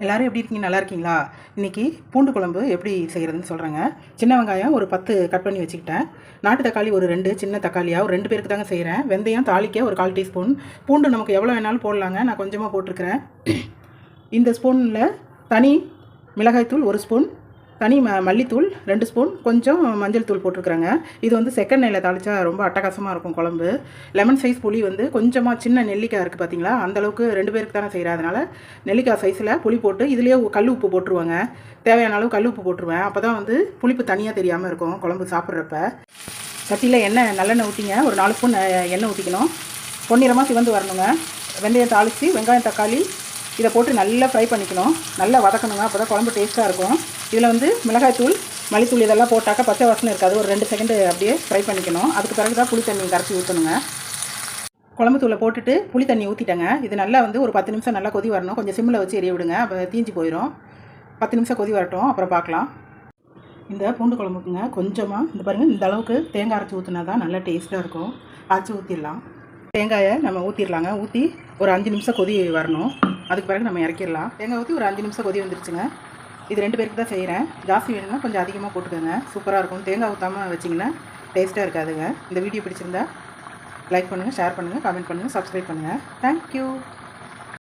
எல்லோரும் எப்படி இருக்கீங்க? நல்லா இருக்கீங்களா? இன்றைக்கி பூண்டு குழம்பு எப்படி செய்கிறதுன்னு சொல்கிறேங்க. சின்ன வெங்காயம் ஒரு 10 கட் பண்ணி வச்சுக்கிட்டேன். நாட்டு தக்காளி ஒரு 2 சின்ன தக்காளியாக ஒரு 2 பேருக்கு தாங்க செய்கிறேன். வெந்தயம் தாளிக்க ஒரு 1/4 டீஸ்பூன். பூண்டு நமக்கு எவ்வளோ வேணாலும் போடலாங்க. நான் கொஞ்சமாக போட்டிருக்கிறேன். இந்த ஸ்பூனில் தனி மிளகாய்த்தூள் 1 ஸ்பூன், தனி மல்லித்தூள் 2 ஸ்பூன், கொஞ்சம் மஞ்சள் தூள் போட்டிருக்குறேங்க. இது வந்து செக்கெண்ணெயில் தாளித்தா ரொம்ப அட்டகாசமாக இருக்கும் குழம்பு. லெமன் சைஸ் புளி வந்து கொஞ்சமாக சின்ன நெல்லிக்காய் இருக்குது பார்த்தீங்களா, அந்தளவுக்கு 2 பேருக்கு தானே செய்கிறேன். அதனால் நெல்லிக்காய் சைஸில் புளி போட்டு இதுலேயே கல் உப்பு போட்டுருவாங்க. தேவையான அளவு கல் உப்பு போட்டுருவேன். அப்போ தான் வந்து புளிப்பு தனியாக தெரியாமல் இருக்கும் குழம்பு சாப்பிட்றப்ப. சட்டியில் நல்லெண்ணெய் ஊற்றிங்க. ஒரு 4 ஸ்பூன் எண்ணெய் ஊற்றிக்கணும். பொன்னிறமாக சிவந்து வரணுங்க. வெந்தயம் தாளித்து வெங்காயம் தக்காளி இதை போட்டு நல்லா ஃப்ரை பண்ணிக்கணும். நல்லா வதக்கணுங்க. அப்போ தான் குழம்பு டேஸ்ட்டாக இருக்கும். இதில் வந்து மிளகாய்த்தூள் மல்லித்தூள் இதெல்லாம் போட்டாக்கா பச்சை வாசனை இருக்காது. ஒரு 2 செகண்டு அப்படியே ஃப்ரை பண்ணிக்கணும். அதுக்கு பிறகு தான் புளி தண்ணி கரைச்சி ஊற்றணுங்க. குழம்பு தூளை போட்டுட்டு புளி தண்ணி ஊற்றிட்டேங்க. இது நல்லா வந்து ஒரு 10 நிமிஷம் நல்லா கொதி வரணும். கொஞ்சம் சிம்மில் வச்சு எரிய விடுங்க. அப்போ தீஞ்சு போயிடும். 10 நிமிஷம் கொதி வரட்டும், அப்புறம் பார்க்கலாம். இந்த பூண்டு குழம்புக்குங்க கொஞ்சமாக இந்த பாருங்கள், இந்த அளவுக்கு தேங்காய் அரைச்சி ஊற்றினா தான் நல்லா டேஸ்ட்டாக இருக்கும். அரைச்சி ஊற்றிடலாம். தேங்காயை நம்ம ஊற்றிடலாங்க. ஊற்றி ஒரு 5 நிமிஷம் கொதி வரணும். அதுக்கு பிறகு நம்ம இறக்கிடலாம். தேங்காய் ஊற்றி ஒரு 5 நிமிஷம் கொதி வந்துருச்சுங்க. இது 2 பேருக்கு தான் செய்கிறேன். ஜாஸ்தி வேணும்னா கொஞ்சம் அதிகமாக போட்டுக்கோங்க. சூப்பராக இருக்கும். தேங்காய் ஊற்றாமல் வச்சிங்கன்னா டேஸ்ட்டாக இருக்காதுங்க. இந்த வீடியோ பிடிச்சிருந்தா லைக் பண்ணுங்கள், ஷேர் பண்ணுங்கள், கமெண்ட் பண்ணுங்கள், சப்ஸ்கிரைப் பண்ணுங்கள். தேங்க்யூ.